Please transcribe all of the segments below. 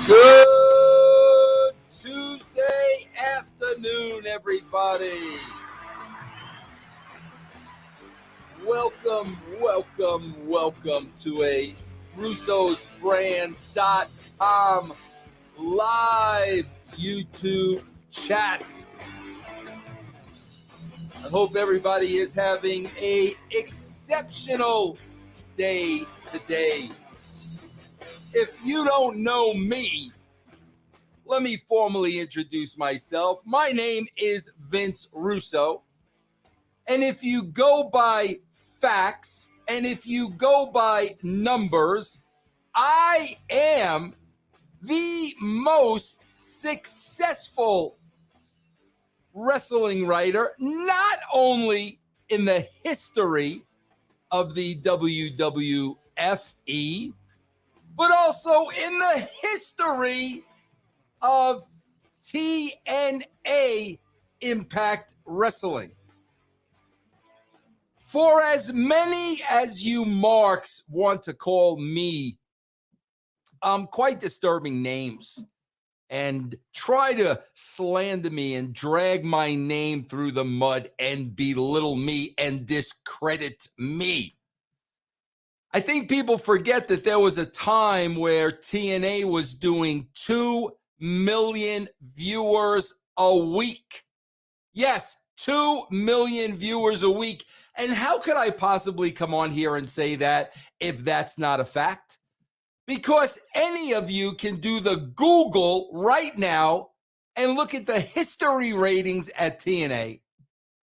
Good Tuesday afternoon, everybody. Welcome to a Russo'sBrand.com live YouTube chat. I hope everybody is having an exceptional day today. If you don't know me, let me formally introduce myself. My name is Vince Russo. And if you go by facts and if you go by numbers, I am the most successful wrestling writer, not only in the history of the WWFE, but also in the history of TNA Impact Wrestling. For as many as you marks want to call me quite disturbing names and try to slander me and drag my name through the mud and belittle me and discredit me, I think people forget that there was a time where TNA was doing 2 million viewers a week. Yes, 2 million viewers a week. And how could I possibly come on here and say that if that's not a fact? Because any of you can do the Google right now and look at the history ratings at TNA.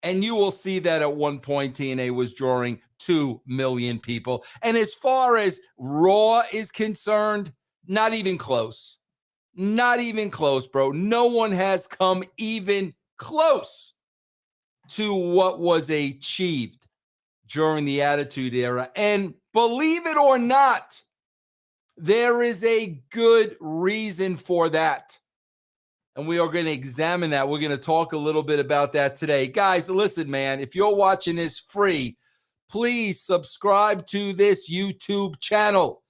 And you will see that at one point TNA was drawing 2 million people. And as far as Raw is concerned, not even close. Not even close, bro. No one has come even close to what was achieved during the Attitude Era. And believe it or not, there is a good reason for that. And we are going to examine that. We're going to talk a little bit about that today. Guys, listen, man, if you're watching this free, please subscribe to this YouTube channel.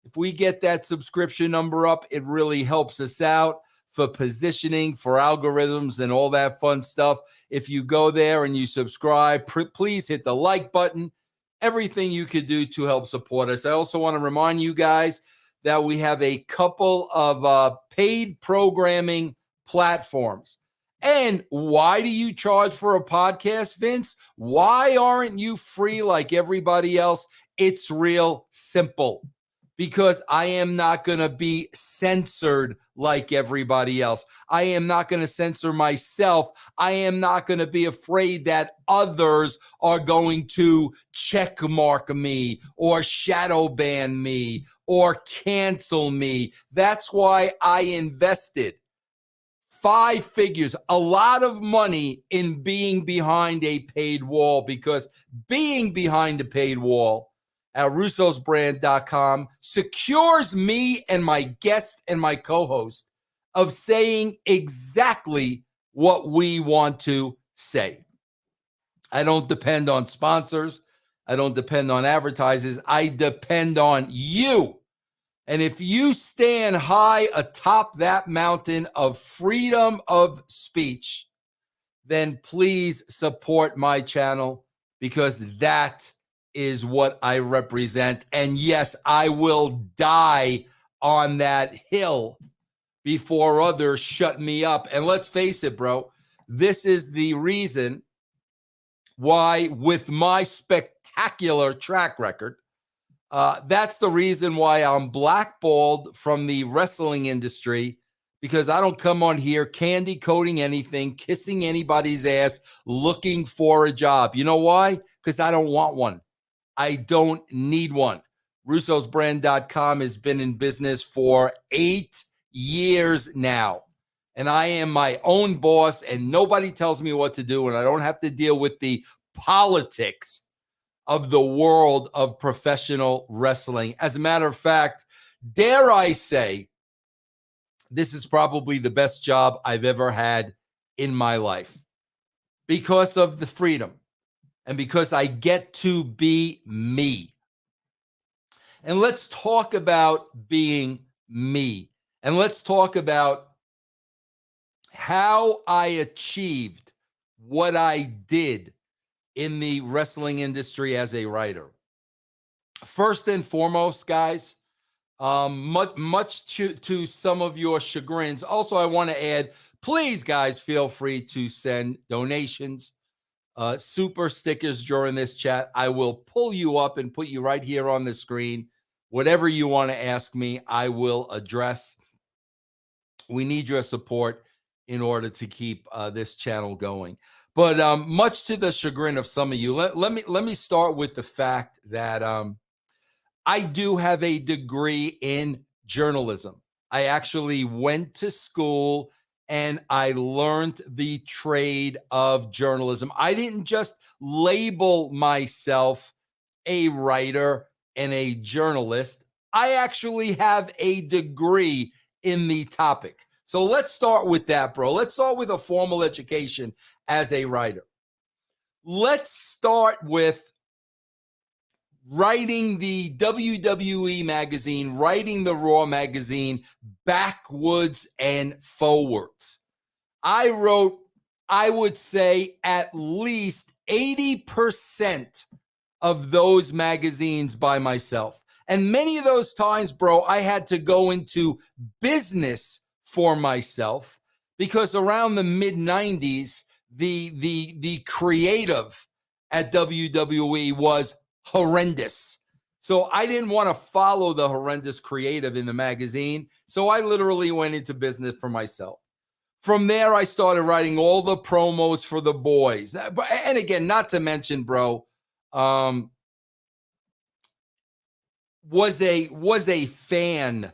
If we get that subscription number up, it really helps us out for positioning, for algorithms, and all that fun stuff. If you go there and you subscribe, please hit the like button. Everything you could do to help support us. I also want to remind you guys that we have a couple of paid programming platforms. And why do you charge for a podcast, Vince? Why aren't you free like everybody else? It's real simple. Because I am not going to be censored like everybody else. I am not going to censor myself. I am not going to be afraid that others are going to checkmark me or shadow ban me or cancel me. That's why I invested 5 figures, a lot of money in being behind a paid wall, because being behind a paid wall at russosbrand.com secures me and my guest and my co-host of saying exactly what we want to say. I don't depend on sponsors. I don't depend on advertisers. I depend on you. And if you stand high atop that mountain of freedom of speech, then please support my channel, because that is what I represent. And yes, I will die on that hill before others shut me up. And let's face it, bro, this is the reason why, with my spectacular track record, that's the reason why I'm blackballed from the wrestling industry, because I don't come on here candy coating anything, kissing anybody's ass, looking for a job. You know why? Because I don't want one. I don't need one. Russo'sBrand.com has been in business for 8 years now. And I am my own boss, and nobody tells me what to do, and I don't have to deal with the politics of the world of professional wrestling. As a matter of fact, dare I say, this is probably the best job I've ever had in my life, because of the freedom and because I get to be me. And let's talk about being me And let's talk about how I achieved what I did in the wrestling industry as a writer. First and foremost, guys, much to some of your chagrins. Also, I want to add, please, guys, feel free to send donations, super stickers during this chat. I will pull you up and put you right here on the screen. Whatever you want to ask me, I will address. We need your support in order to keep this channel going. But much to the chagrin of some of you, let me start with the fact that I do have a degree in journalism. I actually went to school and I learned the trade of journalism. I didn't just label myself a writer and a journalist. I actually have a degree in the topic. So let's start with that, bro. Let's start with a formal education as a writer. Let's start with writing the WWE magazine, writing the Raw magazine backwards and forwards. I wrote, I would say, at least 80% of those magazines by myself. And many of those times, bro, I had to go into business for myself because around the mid-90s, the creative at WWE was horrendous. So I didn't want to follow the horrendous creative in the magazine. So I literally went into business for myself. From there, I started writing all the promos for the boys. And again, not to mention, bro, was a fan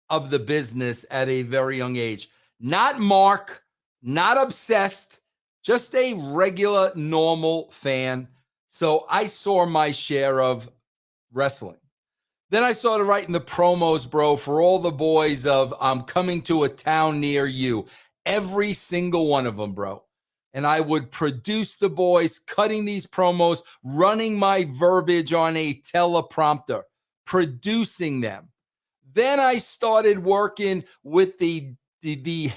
of the business at a very young age. Not Mark, not obsessed, just a regular, normal fan. So I saw my share of wrestling. Then I started writing the promos, bro, for all the boys of I'm coming to a town near you. Every single one of them, bro. And I would produce the boys, cutting these promos, running my verbiage on a teleprompter, producing them. Then I started working with the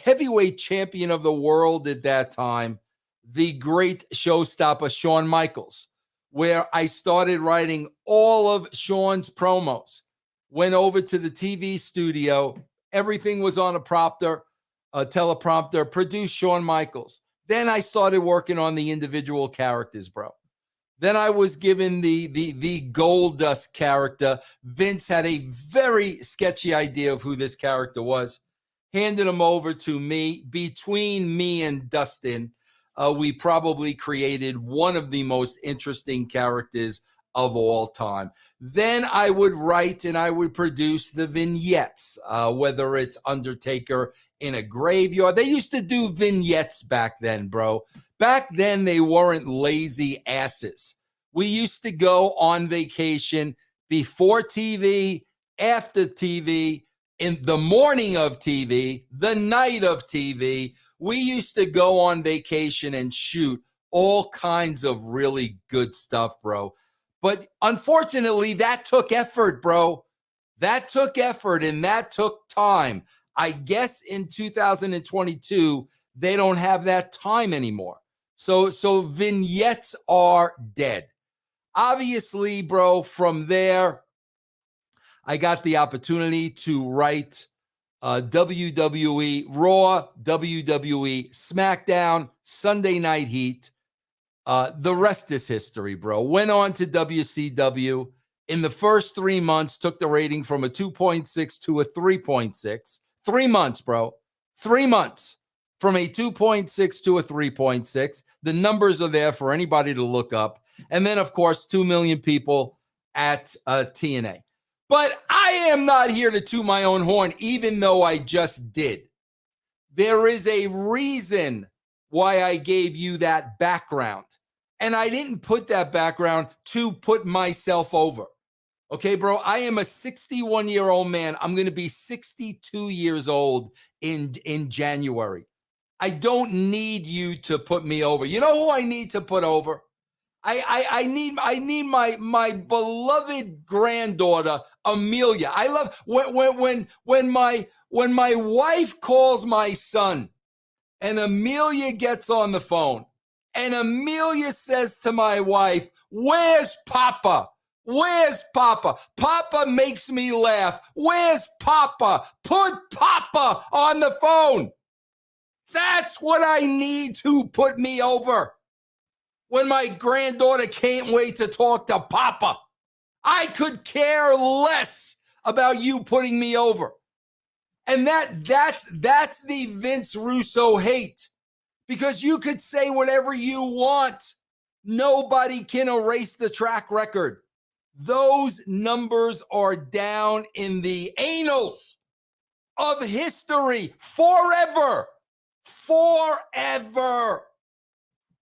heavyweight champion of the world at that time, the great showstopper, Shawn Michaels, where I started writing all of Shawn's promos. Went over to the TV studio. Everything was on a teleprompter, produced Shawn Michaels. Then I started working on the individual characters, bro. Then I was given the Goldust character. Vince had a very sketchy idea of who this character was. Handed him over to me. Between me and Dustin, we probably created one of the most interesting characters of all time. Then I would write and I would produce the vignettes, whether it's Undertaker in a graveyard. They used to do vignettes back then, bro. Back then, they weren't lazy asses. We used to go on vacation before TV, after TV, in the morning of TV, the night of TV. We used to go on vacation and shoot all kinds of really good stuff, bro. But unfortunately, that took effort, bro. That took effort and that took time. I guess in 2022, they don't have that time anymore. So vignettes are dead. Obviously, bro, from there, I got the opportunity to write WWE Raw, WWE SmackDown, Sunday Night Heat. The rest is history, bro. Went on to WCW. In the first 3 months, took the rating from a 2.6 to a 3.6. 3 months, bro. 3 months. From a 2.6 to a 3.6. The numbers are there for anybody to look up. And then, of course, 2 million people at TNA. But I am not here to toot my own horn, even though I just did. There is a reason why I gave you that background. And I didn't put that background to put myself over. Okay, bro, I am a 61-year-old man. I'm going to be 62 years old in January. I don't need you to put me over. You know who I need to put over? I need my beloved granddaughter Amelia. I love when my wife calls my son and Amelia gets on the phone and Amelia says to my wife, "Where's Papa? Where's Papa? Papa makes me laugh. Where's Papa? Put Papa on the phone." That's what I need to put me over. When my granddaughter can't wait to talk to Papa, I could care less about you putting me over. And that's the Vince Russo hate. Because you could say whatever you want. Nobody can erase the track record. Those numbers are down in the annals of history forever. Forever.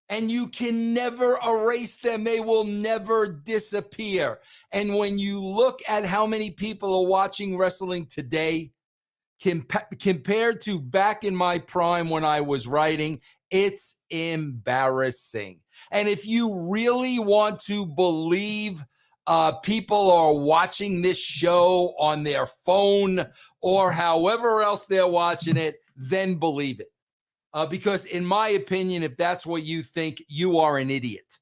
And you can never erase them. They will never disappear. And when you look at how many people are watching wrestling today, compared to back in my prime when I was writing, it's embarrassing. And if you really want to believe people are watching this show on their phone or however else they're watching it, then believe it. Because in my opinion, if that's what you think, you are an idiot.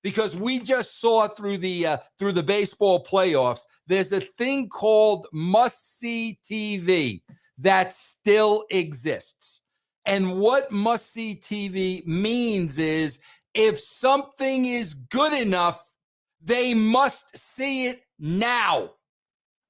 Because we just saw through the baseball playoffs, there's a thing called must-see TV that still exists. And what must-see TV means is if something is good enough, they must see it now.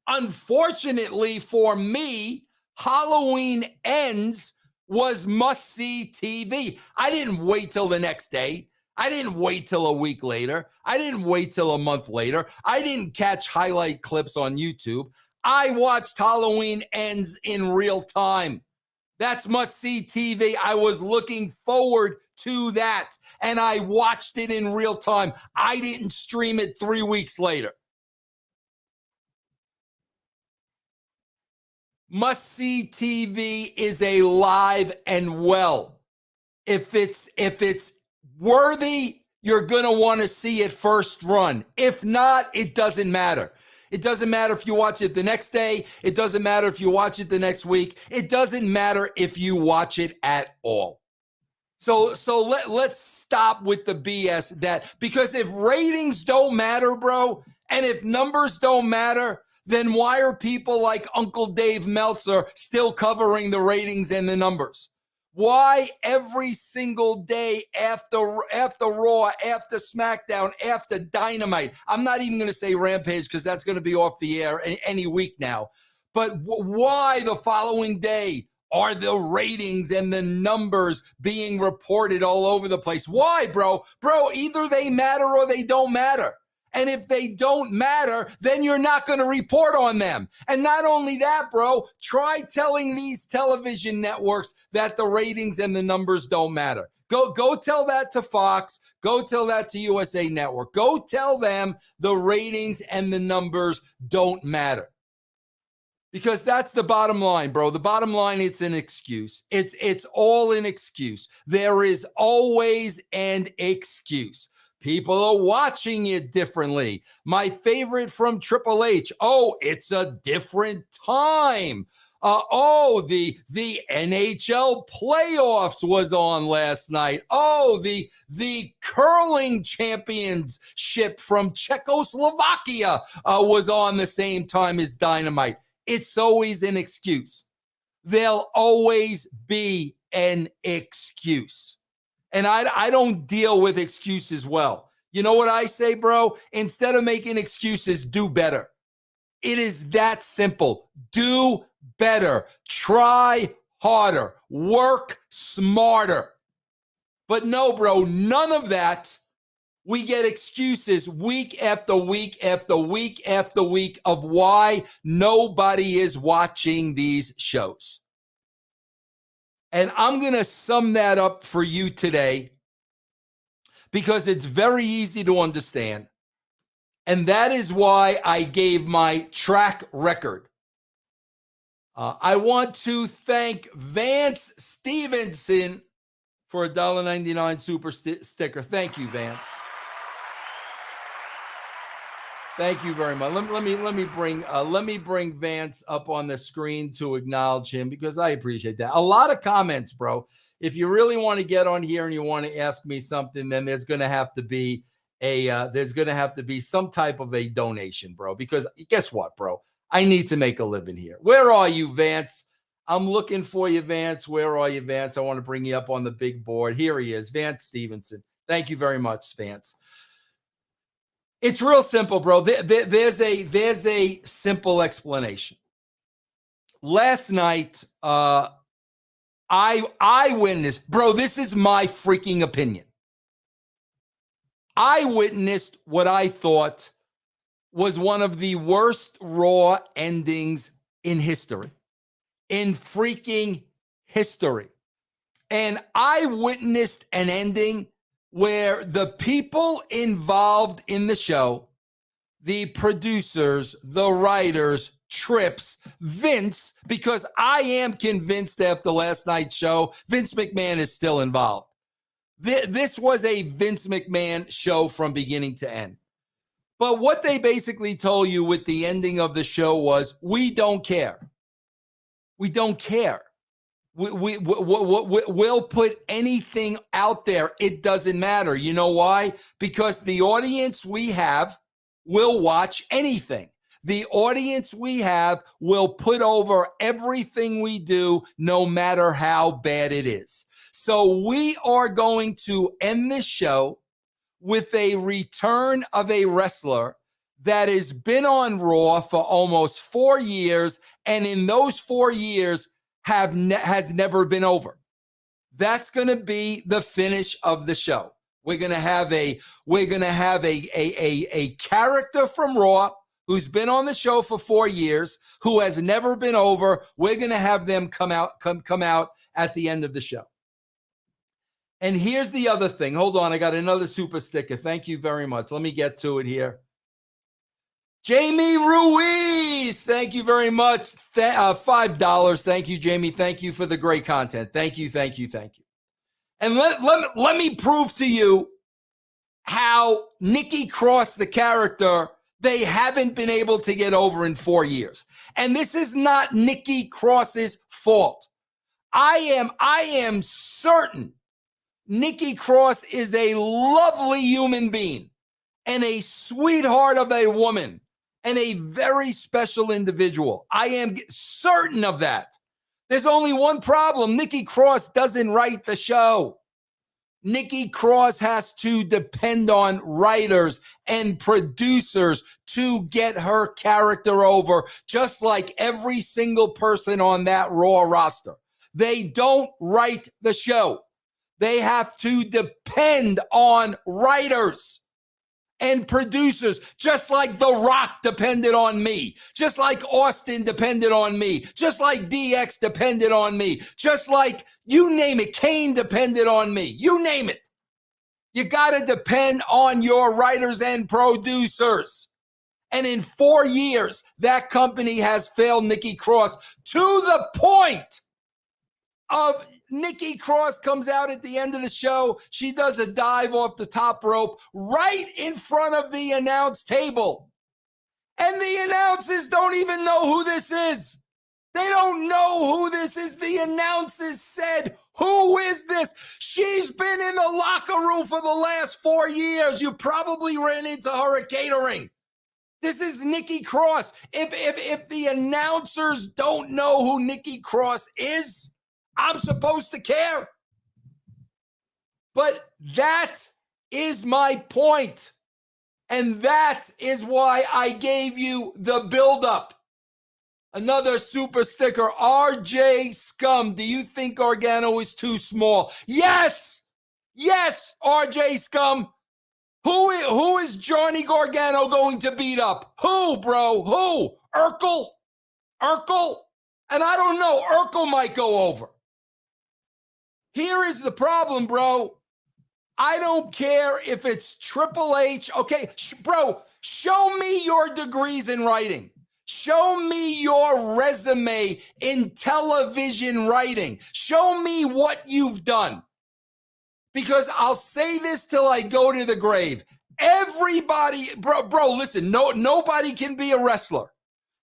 Unfortunately for me, Halloween Ends was must-see TV. I didn't wait till the next day. I didn't wait till a week later. I didn't wait till a month later. I didn't catch highlight clips on YouTube. I watched Halloween Ends in real time. That's must-see TV. I was looking forward to that, and I watched it in real time. I didn't stream it 3 weeks later. Must-see TV is alive and well. If it's worthy, you're going to want to see it first run. If not, it doesn't matter. It doesn't matter if you watch it the next day. It doesn't matter if you watch it the next week. It doesn't matter if you watch it at all. So let's stop with the BS that, because if ratings don't matter, bro, and if numbers don't matter, then why are people like Uncle Dave Meltzer still covering the ratings and the numbers? Why every single day after Raw, after SmackDown, after Dynamite? I'm not even going to say Rampage because that's going to be off the air any week now. But why the following day are the ratings and the numbers being reported all over the place? Why, bro? Bro, either they matter or they don't matter. And if they don't matter, then you're not going to report on them. And not only that, bro, try telling these television networks that the ratings and the numbers don't matter. Go tell that to Fox. Go tell that to USA Network. Go tell them the ratings and the numbers don't matter. Because that's the bottom line, bro. The bottom line, it's an excuse. It's all an excuse. There is always an excuse. People are watching it differently. My favorite from Triple H, it's a different time. The NHL playoffs was on last night. The curling championship from Czechoslovakia was on the same time as Dynamite. It's always an excuse. There'll always be an excuse. And I don't deal with excuses well. You know what I say, bro? Instead of making excuses, do better. It is that simple. Do better. Try harder. Work smarter. But no, bro, none of that. We get excuses week after week after week after week of why nobody is watching these shows. And I'm going to sum that up for you today because it's very easy to understand. And that is why I gave my track record. I want to thank Vance Stevenson for a $1.99 super sticker. Thank you, Vance. Thank you very much. Let me bring Vance up on the screen to acknowledge him because I appreciate that. A lot of comments, bro. If you really want to get on here and you want to ask me something, then there's going to have to be some type of a donation, bro. Because guess what, bro? I need to make a living here. Where are you, Vance? I'm looking for you, Vance. Where are you, Vance? I want to bring you up on the big board. Here he is, Vance Stevenson. Thank you very much, Vance. It's real simple, bro. There's a simple explanation. Last night, I witnessed, bro, this is my freaking opinion. I witnessed what I thought was one of the worst Raw endings in history. In freaking history. And I witnessed an ending where the people involved in the show, the producers, the writers, Trips, Vince, because I am convinced after last night's show, Vince McMahon is still involved. This was a Vince McMahon show from beginning to end. But what they basically told you with the ending of the show was, we don't care. We don't care. We'll put anything out there. It doesn't matter. You know why? Because the audience we have will watch anything. The audience we have will put over everything we do, no matter how bad it is. So we are going to end this show with a return of a wrestler that has been on Raw for almost 4 years, and in those 4 years has never been over. That's going to be the finish of the show. We're going to have a character from Raw who's been on the show for 4 years, who has never been over. We're going to have them come out at the end of the show. And here's the other thing. Hold on, I got another super sticker. Thank you very much. Let me get to it here. Jamie Ruiz, thank you very much. $5. Thank you, Jamie. Thank you for the great content. Thank you. And let me prove to you how Nikki Cross, the character, they haven't been able to get over in 4 years. And this is not Nikki Cross's fault. I am certain Nikki Cross is a lovely human being and a sweetheart of a woman and a very special individual. I am certain of that. There's only one problem. Nikki Cross doesn't write the show. Nikki Cross has to depend on writers and producers to get her character over, just like every single person on that Raw roster. They don't write the show. They have to depend on writers and producers, just like The Rock depended on me, just like Austin depended on me, just like DX depended on me, just like you name it, Kane depended on me, you name it. You got to depend on your writers and producers. And in 4 years, that company has failed Nikki Cross to the point of Nikki Cross comes out at the end of the show. She does a dive off the top rope right in front of the announce table. And the announcers don't even know who this is. They don't know who this is. The announcers said, who is this? She's been in the locker room for the last 4 years. You probably ran into her at catering. This is Nikki Cross. If the announcers don't know who Nikki Cross is, I'm supposed to care. But that is my point. And that is why I gave you the buildup. Another super sticker, RJ Scum. Do you think Gargano is too small? Yes, RJ Scum. Who is Johnny Gargano going to beat up? Who, bro? Who? Urkel? And I don't know. Urkel might go over. Here is the problem, bro. I don't care if it's Triple H. Okay, bro, show me your degrees in writing. Show me your resume in television writing. Show me what you've done. Because I'll say this till I go to the grave. Everybody, bro, listen, nobody can be a wrestler.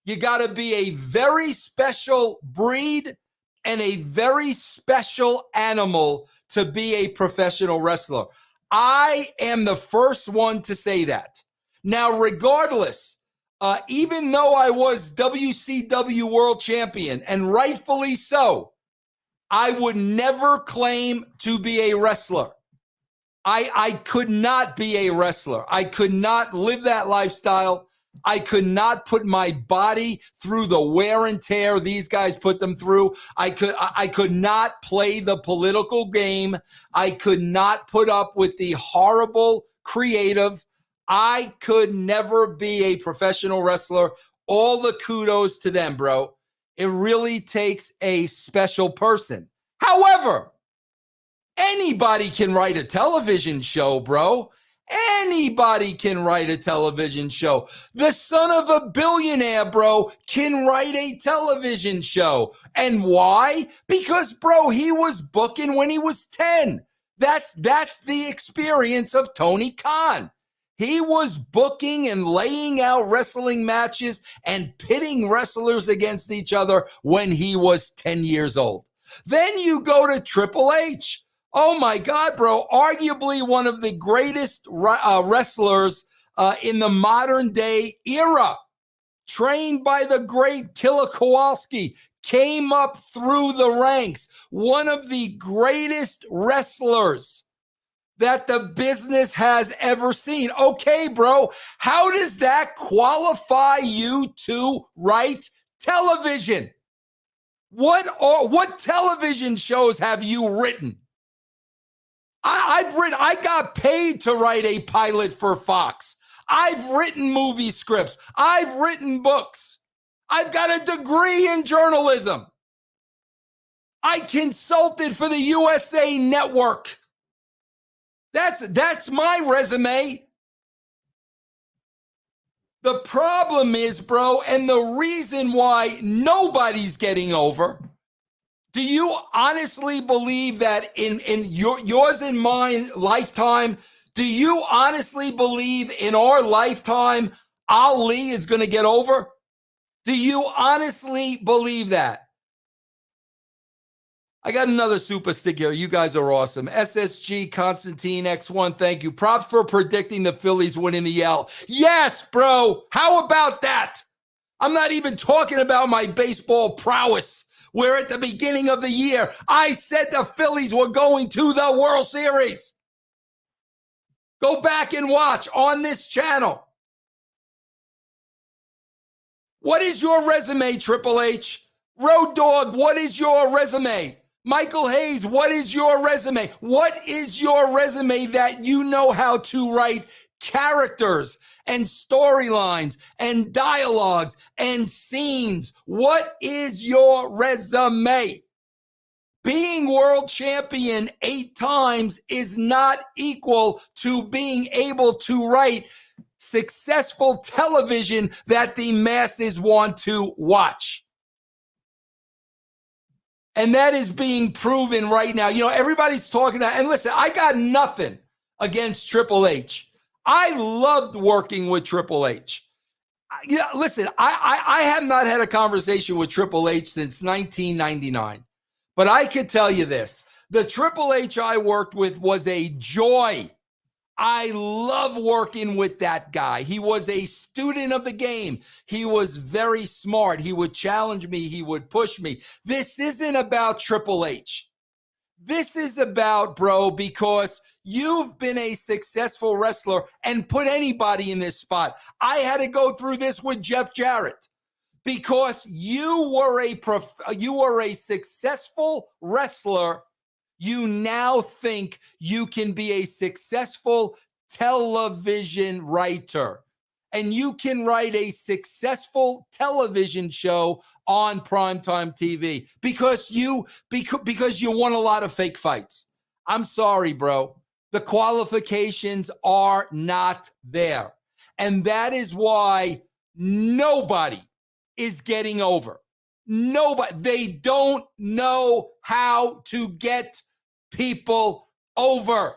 You got to be a very special breed and a very special animal to be a professional wrestler. I am the first one to say that. Now, regardless, even though I was WCW World Champion, and rightfully so, I would never claim to be a wrestler. I could not be a wrestler. I could not live that lifestyle. I could not put my body through the wear and tear these guys put them through. I could not play the political game. I could not put up with the horrible creative. I could never be a professional wrestler. All the kudos to them, bro. It really takes a special person. However, anybody can write a television show, bro. Anybody can write a television show. The son of a billionaire, bro, can write a television show. And why? Because, bro, he was booking when he was 10. That's the experience of Tony Khan. He was booking and laying out wrestling matches and pitting wrestlers against each other when he was 10 years old. Then you go to Triple H. Oh my God, bro. Arguably one of the greatest wrestlers in the modern day era. Trained by the great Killer Kowalski. Came up through the ranks. One of the greatest wrestlers that the business has ever seen. Okay, bro. How does that qualify you to write television? What television shows have you written? I got paid to write a pilot for Fox. I've written movie scripts. I've written books. I've got a degree in journalism. I consulted for the USA Network. That's my resume. The problem is, bro, and the reason why nobody's getting over. Do you honestly believe that in yours and mine lifetime, do you honestly believe in our lifetime Ali is going to get over? Do you honestly believe that? I got another super stick here. You guys are awesome. SSG Constantine X1, thank you. Props for predicting the Phillies winning the L. Yes, bro. How about that? I'm not even talking about my baseball prowess. Where at the beginning of the year, I said the Phillies were going to the World Series. Go back and watch on this channel. What is your resume, Triple H? Road Dogg, what is your resume? Michael Hayes, what is your resume? What is your resume that you know how to write characters and storylines and dialogues and scenes? What is your resume? Being world champion 8 times is not equal to being able to write successful television that the masses want to watch. And that is being proven right now. You know, everybody's talking about, and listen, I got nothing against Triple H. I loved working with Triple H. Yeah, listen, I have not had a conversation with Triple H since 1999. But I could tell you this. The Triple H I worked with was a joy. I love working with that guy. He was a student of the game. He was very smart. He would challenge me. He would push me. This isn't about Triple H. This is about, bro, because you've been a successful wrestler and put anybody in this spot. I had to go through this with Jeff Jarrett because you were a successful wrestler. You now think you can be a successful television writer, and you can write a successful television show on primetime TV because you won a lot of fake fights. I'm sorry, bro. The qualifications are not there. And that is why nobody is getting over. Nobody. They don't know how to get people over.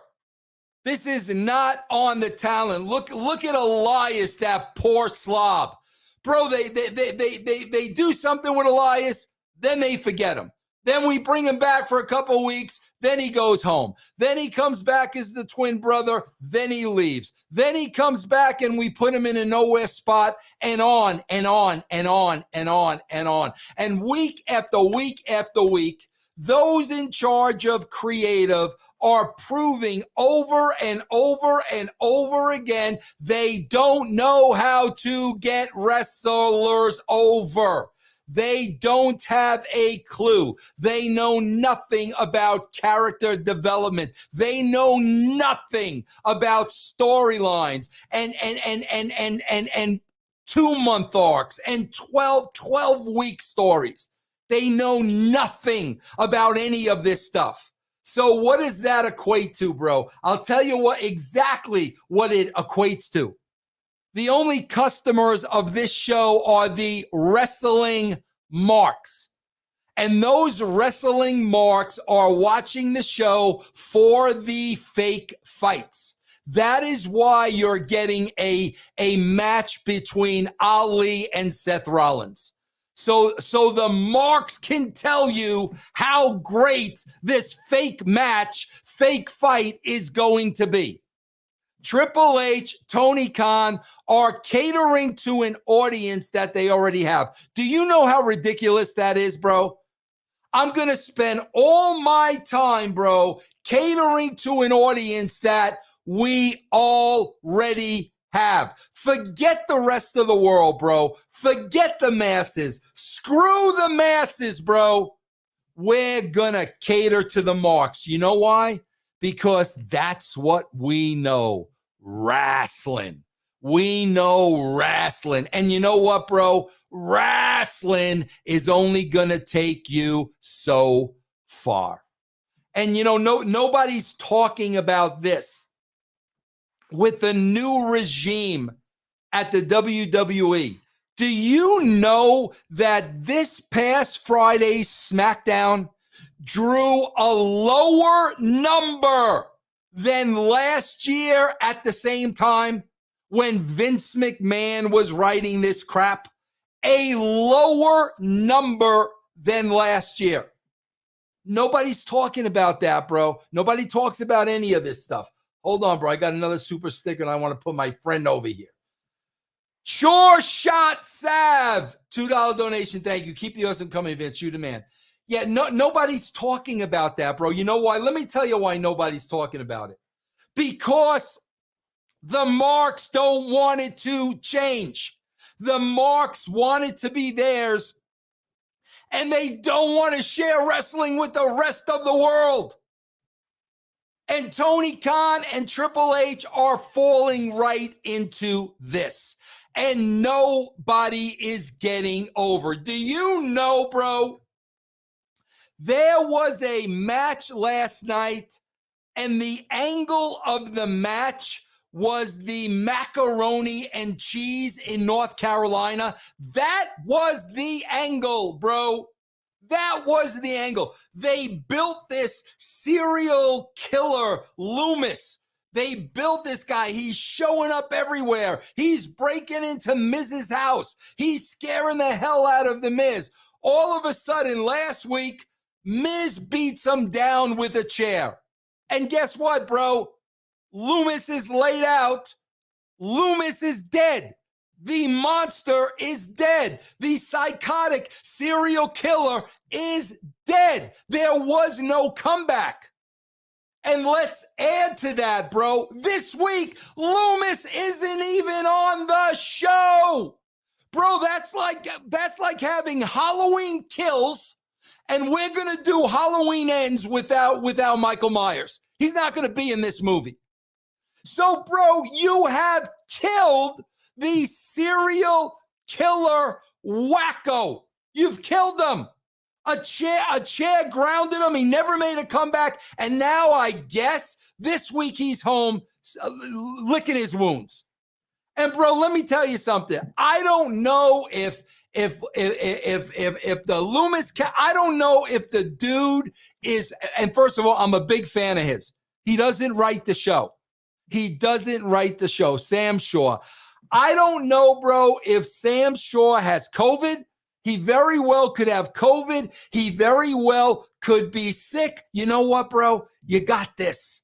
This is not on the talent. Look at Elias, that poor slob. Bro, they do something with Elias, then they forget him. Then we bring him back for a couple weeks, then he goes home. Then he comes back as the twin brother, then he leaves. Then he comes back and we put him in a nowhere spot, and on and on and on and on and on. And week after week after week, those in charge of creative are proving over and over and over again they don't know how to get wrestlers over. They don't have a clue. They know nothing about character development. They know nothing about storylines and 2-month arcs and 12-week stories. They know nothing about any of this stuff. So what does that equate to, bro? I'll tell you exactly what it equates to. The only customers of this show are the wrestling marks. And those wrestling marks are watching the show for the fake fights. That is why you're getting a match between Ali and Seth Rollins. So the marks can tell you how great this fake match, fake fight is going to be. Triple H, Tony Khan are catering to an audience that they already have. Do you know how ridiculous that is, bro? I'm going to spend all my time, bro, catering to an audience that we already have. Forget the rest of the world, bro. Forget the masses. Screw the masses, bro. We're going to cater to the marks. You know why? Because that's what we know. Wrestling. We know wrestling. And you know what, bro? Wrestling is only going to take you so far. And you know, nobody's talking about this. With the new regime at the WWE, do you know that this past Friday's SmackDown drew a lower number than last year at the same time when Vince McMahon was writing this crap? A lower number than last year. Nobody's talking about that, bro. Nobody talks about any of this stuff. Hold on, bro. I got another super sticker and I want to put my friend over here. Sure Shot Sav. $2 donation. Thank you. Keep the awesome coming, Vince. You the man. Yeah, nobody's talking about that, bro. You know why? Let me tell you why nobody's talking about it. Because the marks don't want it to change. The marks want it to be theirs. And they don't want to share wrestling with the rest of the world. And Tony Khan and Triple H are falling right into this. And nobody is getting over. Do you know, bro? There was a match last night, and the angle of the match was the macaroni and cheese in North Carolina. That was the angle, bro. That was the angle. They built this serial killer, Loomis. They built this guy. He's showing up everywhere. He's breaking into Miz's house. He's scaring the hell out of the Miz. All of a sudden, last week, Miz beats him down with a chair. And guess what, bro? Loomis is laid out. Loomis is dead. The monster is dead. The psychotic serial killer is dead. There was no comeback. And let's add to that, bro. This week, Loomis isn't even on the show. Bro, that's like having Halloween Kills, and we're going to do Halloween Ends without Michael Myers. He's not going to be in this movie. So, bro, you have killed the serial killer wacko. You've killed him. A chair grounded him. He never made a comeback. And now I guess this week he's home licking his wounds. And bro, let me tell you something. I don't know if the Loomis, I don't know if the dude is, and first of all, I'm a big fan of his. He doesn't write the show. He doesn't write the show. Sam Shaw. I don't know, bro, if Sam Shaw has COVID. He very well could have COVID. He very well could be sick. You know what, bro? You got this.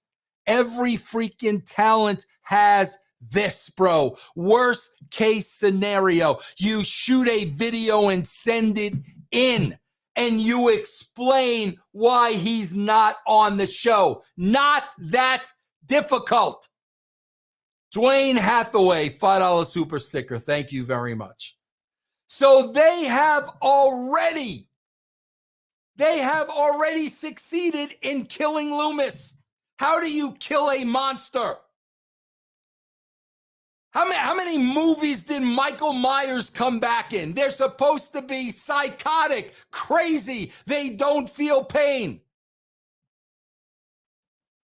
Every freaking talent has this, bro. Worst case scenario, you shoot a video and send it in, and you explain why he's not on the show. Not that difficult. Dwayne Hathaway, $5 super sticker. Thank you very much. So they have already succeeded in killing Loomis. How do you kill a monster? How many movies did Michael Myers come back in? They're supposed to be psychotic, crazy. They don't feel pain.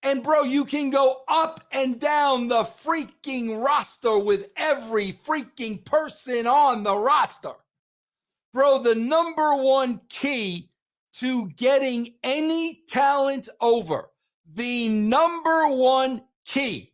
And bro, you can go up and down the freaking roster with every freaking person on the roster. Bro, the number one key to getting any talent over, the number one key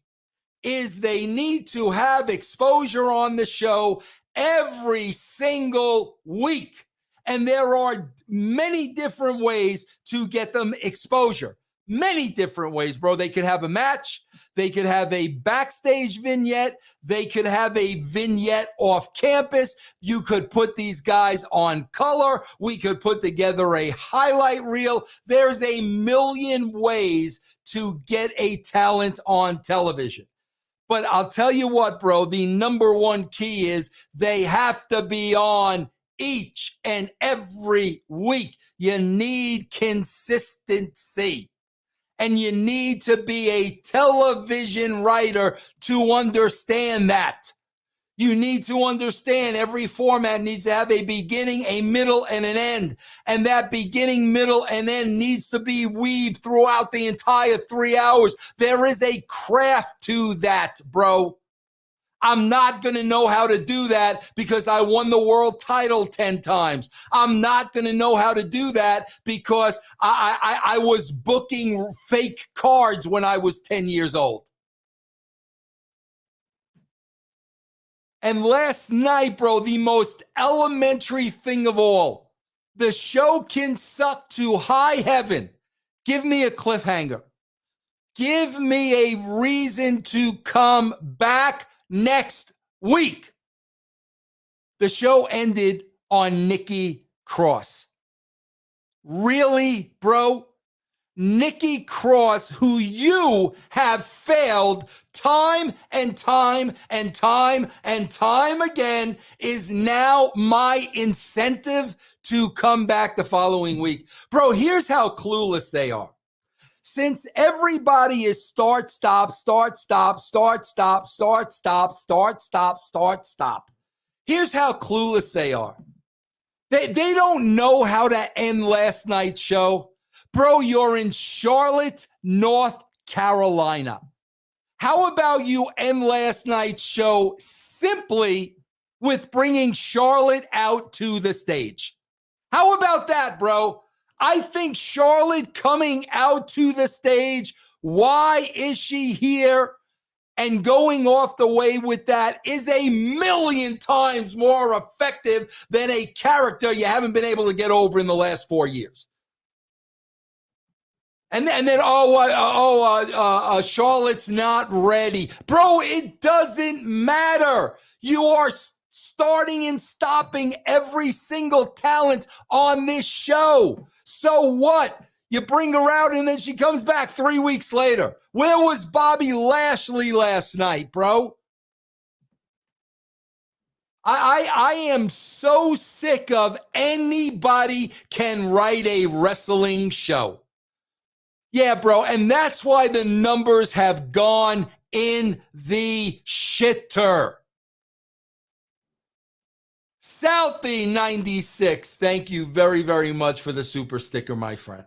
is they need to have exposure on the show every single week. And there are many different ways to get them exposure. Many different ways, bro. They could have a match. They could have a backstage vignette. They could have a vignette off campus. You could put these guys on color. We could put together a highlight reel. There's a million ways to get a talent on television. But I'll tell you what, bro, the number one key is they have to be on each and every week. You need consistency. And you need to be a television writer to understand that. You need to understand every format needs to have a beginning, a middle, and an end. And that beginning, middle, and end needs to be weaved throughout the entire 3 hours. There is a craft to that, bro. I'm not going to know how to do that because I won the world title 10 times. I'm not going to know how to do that because I was booking fake cards when I was 10 years old. And last night, bro, the most elementary thing of all, the show can suck to high heaven. Give me a cliffhanger. Give me a reason to come back next week. The show ended on Nikki Cross. Really, bro? Nikki Cross, who you have failed time and time and time and time again, is now my incentive to come back the following week. Bro, here's how clueless they are. Since everybody is start, stop, start, stop, start, stop, start, stop, start, stop, start, stop. Here's how clueless they are. They don't know how to end last night's show. Bro, you're in Charlotte, North Carolina. How about you end last night's show simply with bringing Charlotte out to the stage? How about that, bro? I think Charlotte coming out to the stage, why is she here? And going off the way with that is a million times more effective than a character you haven't been able to get over in the last 4 years. And then Charlotte's not ready. Bro, it doesn't matter. You are starting and stopping every single talent on this show. So what? You bring her out and then she comes back 3 weeks later. Where was Bobby Lashley last night, bro? I am so sick of anybody can write a wrestling show. Yeah, bro, and that's why the numbers have gone in the shitter. Southie 96, thank you very, very much for the super sticker, my friend.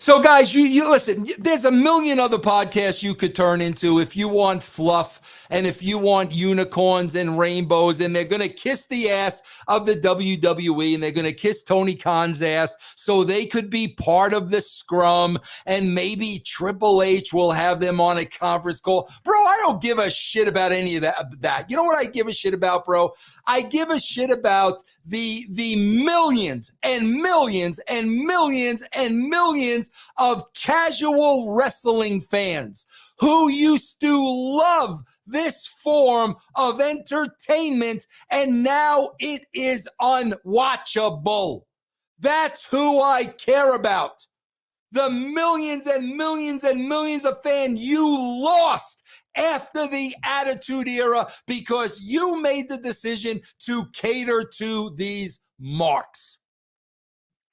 So, guys, you listen, there's a million other podcasts you could turn into if you want fluff and if you want unicorns and rainbows, and they're going to kiss the ass of the WWE and they're going to kiss Tony Khan's ass so they could be part of the scrum, and maybe Triple H will have them on a conference call. Bro, I don't give a shit about any of that. You know what I give a shit about, bro? I give a shit about the millions and millions and millions and millions of casual wrestling fans who used to love this form of entertainment, and now it is unwatchable. That's who I care about. The millions and millions and millions of fans you lost after the Attitude Era because you made the decision to cater to these marks.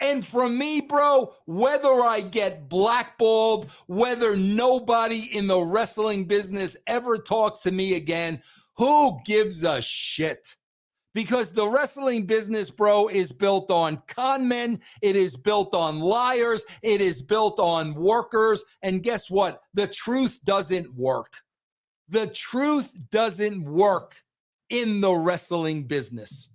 And for me, bro, whether I get blackballed, whether nobody in the wrestling business ever talks to me again, who gives a shit? Because the wrestling business, bro, is built on con men. It is built on liars. It is built on workers. And guess what? The truth doesn't work. The truth doesn't work in the wrestling business.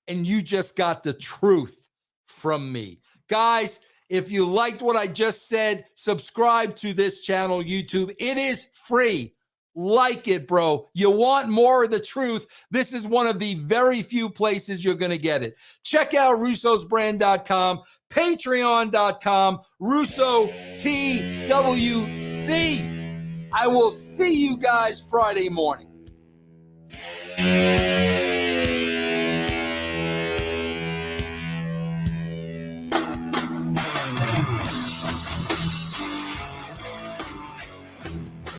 And you just got the truth from me. Guys, if you liked what I just said, subscribe to this channel, YouTube. It is free. Like it, bro. You want more of the truth? This is one of the very few places you're going to get it. Check out russosbrand.com, patreon.com, Russo TWC. I will see you guys Friday morning.